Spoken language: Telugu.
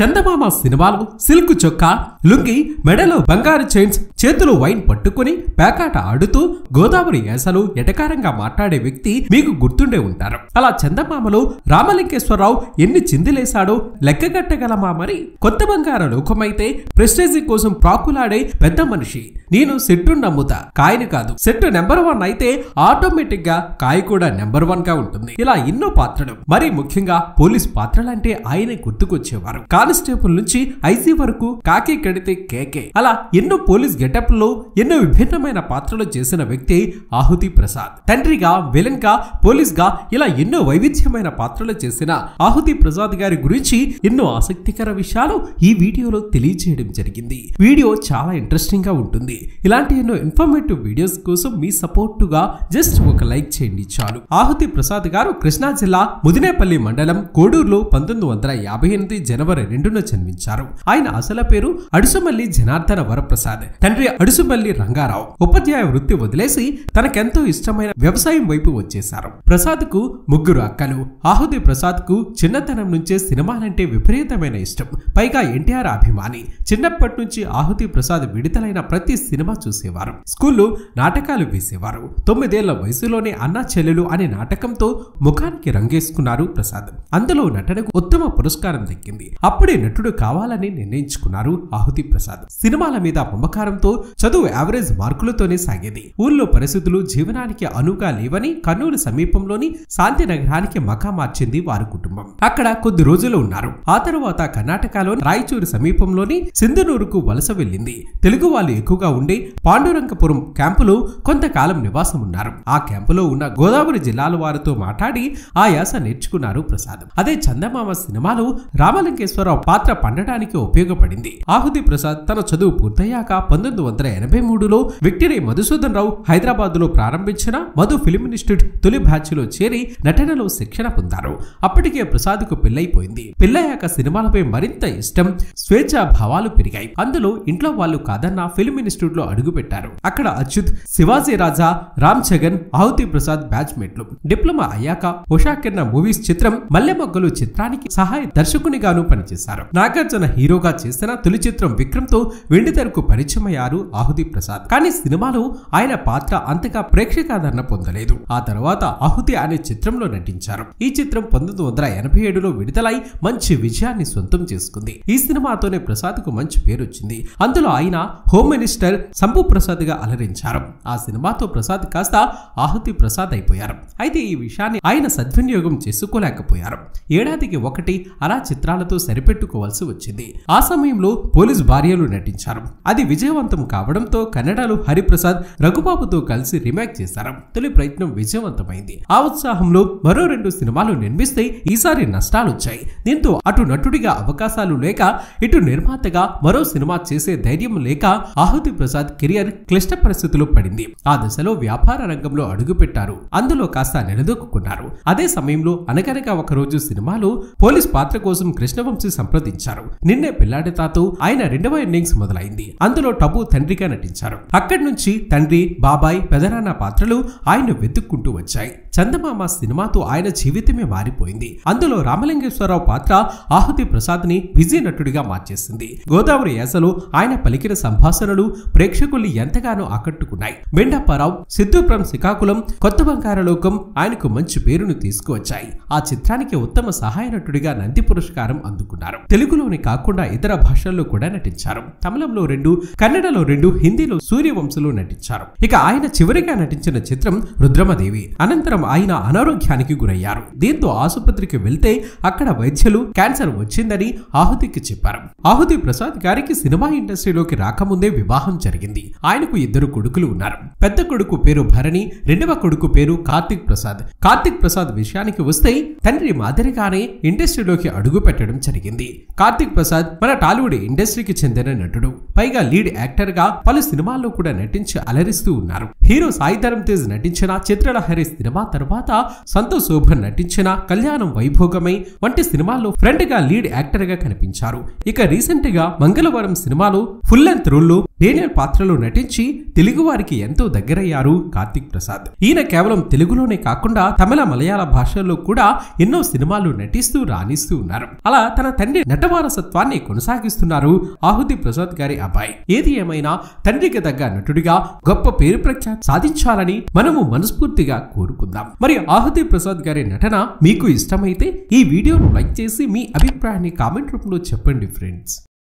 చందమామ సినిమాలో సిల్క్ చొక్కా, లుంగి, మెడలో బంగారు చైన్స్, చేతులు వైన్ పట్టుకుని పేకాట ఆడుతూ గోదావరి యాసలో ఎటకారంగా మాట్లాడే వ్యక్తి మీకు గుర్తుండే ఉంటారు. అలా చందమామలో రామలింగేశ్వరరావు ఎన్ని చిందులేశాడో లెక్కగట్టగలమా? మరి కొత్త బంగార లోకమైతే ప్రెస్టేజీ కోసం ప్రాకులాడే పెద్ద మనిషి. నేను సెట్టు నమ్ముతా, కాయని కాదు. సెట్టు నెంబర్ 1 అయితే ఆటోమేటిక్ గా కాయ కూడా నెంబర్ 1 గా ఉంటుంది. ఇలా ఎన్నో పాత్రలు, మరీ ముఖ్యంగా పోలీస్ పాత్రలంటే ఆయనే గుర్తుకొచ్చేవారు. కానిస్టేబుల్ నుంచి ఐసీ వరకు కాకి కడితే కేకే, అలా ఎన్నో పోలీస్ గెటప్ లో ఎన్నో విభిన్నమైన పాత్రలు చేసిన వ్యక్తి ఆహుతి ప్రసాద్. తండ్రిగా, విలన్ గా, పోలీస్ గా ఇలా ఎన్నో వైవిధ్యమైన పాత్రలు చేసిన ఆహుతి ప్రసాద్ గారి గురించి ఎన్నో ఆసక్తికర విషయాలు ఈ వీడియోలో తెలియజేయడం జరిగింది. వీడియో చాలా ఇంట్రెస్టింగ్ గా ఉంటుంది. ఇలాంటి ఎన్నో ఇన్ఫర్మేటివ్ వీడియోస్ కోసం మీ సపోర్ట్ గా జస్ట్ ఒక లైక్ చేయండి చాలు. ఆహుతి ప్రసాద్ గారు కృష్ణా జిల్లా ముదినేపల్లి మండలం కోడూరులో 1958 జనవరి 2న జన్మించారు. ఆయన అసలు పేరు అడుసుమల్లి జనార్దన వరప్రసాద్. తండ్రి అడుసుమల్లి రంగారావు. ఉపాధ్యాయ వృత్తి వదిలేసి తనకెంతో ఇష్టమైన వ్యవసాయం వైపు వచ్చేశారు. ప్రసాద్ కు 3 అక్కలు. ఆహుతి ప్రసాద్ కు చిన్నతనం నుంచే సినిమాలంటే విపరీతమైన ఇష్టం. పైగా ఎన్టీఆర్ అభిమాని. చిన్నప్పటి నుంచి ఆహుతి ప్రసాద్ విడుదలైన ప్రతి సినిమా చూసేవారు. స్కూల్లో నాటకాలు వేసేవారు. 9 ఏళ్ల వయసులోనే అన్నా చెల్లెలు అనే నాటకంతో ముఖానికి రంగేసుకున్నారు ప్రసాద్. అందులో నటనకు ఉత్తమ పురస్కారం దక్కింది. అప్పుడే నటుడు కావాలని నిర్ణయించుకున్నారు ఆహుతి ప్రసాద్. సినిమాల మీద మమకారంతో చదువు యావరేజ్ మార్కులతోనే సాగేది. ఊళ్ళో పరిస్థితులు జీవనానికి అనువుగా లేవని కర్నూలు సమీపంలోని శాంతి నగరానికి మకా మార్చింది వారి కుటుంబం. అక్కడ కొద్ది రోజులు ఉన్నారు. ఆ తర్వాత కర్ణాటకలో రాయచూరు సమీపంలోని సింధనూరుకు వలస వెళ్లింది. తెలుగు వాళ్ళు ఎక్కువగా ఉండే పాండురంగపురం క్యాంపులో కొంతకాలం నివాసం ఉన్నారు. ఆ క్యాంపులో ఉన్న గోదావరి జిల్లాల వారితో మాట్లాడి ఆ యాస నేర్చుకున్నారు ప్రసాద్. అదే చందమామ సినిమాలో రామలింగేశ్వరరావు పాత్ర పండడానికి ఉపయోగపడింది. ఆహుతి ప్రసాద్ తన చదువు పూర్తయ్యాక 1983లో విక్టరీ మధుసూదన్ రావు హైదరాబాద్ లో ప్రారంభించిన మధు ఫిల్మ్ ఇన్స్టిట్యూట్ తొలి బ్యాచ్ లో చేరి నటనలో శిక్షణ పొందారు. అప్పటికే ప్రసాద్ కు పెళ్లైపోయింది. పెళ్లయ్యాక సినిమాలపై మరింత ఇష్టం, స్వేచ్ఛా భావాలు పెరిగాయి. అందులో ఇంట్లో వాళ్ళు కాదన్న ఫిల్మ్ ఇన్స్టిట్యూట్ లో అడుగు పెట్టారు. అక్కడ అచ్యుత్, శివాజీ రాజా, రామ్ చగన్, ఆహుతి ప్రసాద్ బ్యాచ్ మేట్లు. డిప్లొమా అయ్యాక ఉషా కిరణ మూవీస్ చిత్రం మల్లెమొగ్గలు చిత్రానికి సహాయ దర్శకునిగాను పనిచేశారు. నాగార్జున హీరోగా చేసిన తొలి చిత్రం విక్రమ్ తో వెండితెరకు పరిచయమయ్యారు ఆహుతి ప్రసాద్. కానీ సినిమాలో ఆయన పాత్ర అంతగా ప్రేక్షకాదరణ పొందలేదు. ఆ తర్వాత ఆహుతి అనే చిత్రంలో నటించారు. ఈ చిత్రం 1987లో విడుదలై మంచి విజయాన్ని సొంతం చేసుకుంది. ఈ సినిమాతోనే ప్రసాద్ కు మంచి పేరు వచ్చింది. అందులో ఆయన హోమ్ మినిస్టర్ శంభు ప్రసాద్ గా అలరించారు. ఆ సినిమాతో ప్రసాద్ కాస్త ఆహుతి ప్రసాద్ అయిపోయారు. అయితే ఈ విషయాన్ని ఆయన సద్వినియోగం చేసుకోలేకపోయారు. ఏడాదికి 1 అలా చిత్రాలతో సరిపెట్టుకోవాల్సి వచ్చింది. ఆ సమయంలో పోలీస్ భార్యలు నటించారు. అది విజయవంతం కావడంతో కన్నడలో హరిప్రసాద్, రఘుబాబుతో కలిసి రీమేక్ చేశారు. తొలి ప్రయత్నం విజయవంతమైంది. ఆ ఉత్సాహంలో మరో 2 సినిమాలు నిర్మిస్తే ఈసారి నష్టాలొచ్చాయి. దీంతో అటు నటుడిగా అవకాశాలు లేక, ఇటు నిర్మాతగా మరో సినిమా చేసే ధైర్యం లేక ఆహుతి ప్రసాద్ కెరియర్ క్లిష్ట పరిస్థితుల్లో పడింది. ఆ దశలో వ్యాపార రంగంలో అడుగుపెట్టారు. అందులో కాస్త నిలదొక్కున్నారు. అదే సమయంలో అనగనగా ఒక రోజు సినిమాలో పోలీస్ పాత్ర కోసం కృష్ణవంశీ సంప్రదించారు. నిన్నే పిల్లాడితాతో ఆయన 2వ ఇన్నింగ్స్ మొదలైంది. అందులో టబు తండ్రిగా నటించారు. అక్కడి నుంచి తండ్రి, బాబాయ్, పెదనాన్న పాత్రలు ఆయన్ను వెతుక్కుంటూ వచ్చాయి. చందమామ సినిమాతో ఆయన జీవితమే మారిపోయింది. అందులో రామలింగేశ్వరరావు పాత్ర ఆహుతి ప్రసాద్ ని బిజీ నటుడిగా మార్చేసింది. గోదావరి యాసలో ఆయన పలికిన సంభాషణలు ప్రేక్షకుల్ని ఎంతగానో ఆకట్టుకున్నాయి. బెండప్పారావు, సిద్ధుపురం శ్రీకాకుళం, కొత్త బంగార లోకం ఆయనకు మంచి పేరును తీసుకువచ్చాయి. ఆ చిత్రానికి ఉత్తమ సహాయ నటుడిగా నంది పురస్కారం అందుకున్నారు. తెలుగులోని కాకుండా ఇతర భాషల్లో కూడా నటించారు. తమిళంలో 2, కన్నడలో 2, హిందీలో సూర్యవంశంలో నటించారు. ఇక ఆయన చివరిగా నటించిన చిత్రం రుద్రమదేవి. అనంతరం ఆయన అనారోగ్యానికి గురయ్యారు. దీంతో ఆసుపత్రికి వెళ్తే అక్కడ వైద్యులు క్యాన్సర్ వచ్చిందని ఆహుతికి చెప్పారు. ఆహుతి ప్రసాద్ గారికి సినిమా ఇండస్ట్రీలోకి రాకముందే వివాహం జరిగింది. ఆయనకు 2 కొడుకులు ఉన్నారు. పెద్ద కొడుకు పేరు భరణి, 2వ కొడుకు పేరు కార్తిక్ ప్రసాద్. కార్తిక్ ప్రసాద్ విషయానికి వస్తే తండ్రి మాదిరిగానే ఇండస్ట్రీలోకి అడుగు పెట్టడం జరిగింది. కార్తిక్ ప్రసాద్ మన టాలీవుడ్ ఇండస్ట్రీకి చెందిన నటుడు. పైగా లీడ్ యాక్టర్ గా పలు సినిమాల్లో కూడా నటించి అలరిస్తూ ఉన్నారు. హీరో సాయి ధరమ్ తేజ్ నటించిన చిత్రలహరి సినిమా తర్వాత సంతోష్ శోభన్ నటించిన కళ్యాణం వైభోగమై వంటి సినిమాల్లో ఫ్రెండ్ గా లీడ్ యాక్టర్ గా కనిపించారు. ఇక రీసెంట్ గా మంగళవారం సినిమాలో ఫుల్ లెంత్ రోల్ లో డేనియల్ పాత్రలో నటించి తెలుగు వారికి ఎంతో దగ్గరయ్యారు కార్తిక్ ప్రసాద్. ఈయన కేవలం తెలుగులోనే కాకుండా తమిళ, మలయాళ భాషల్లో కూడా ఎన్నో సినిమాలు నటిస్తూ రాణిస్తూ ఉన్నారు. అలా తన తండ్రి నటవారసత్వాన్ని కొనసాగిస్తున్నారు ఆహుతి ప్రసాద్ గారి అబ్బాయి. ఏది ఏమైనా తండ్రికి తగ్గ నటుడిగా గొప్ప పేరు ప్రఖ్యాతి సాధించాలని మనము మనస్ఫూర్తిగా కోరుకుందాం. మరి ఆహుతి ప్రసాద్ గారి నటన మీకు ఇష్టమైతే ఈ వీడియోను లైక్ చేసి మీ అభిప్రాయాన్ని కామెంట్ రూపంలో చెప్పండి ఫ్రెండ్స్.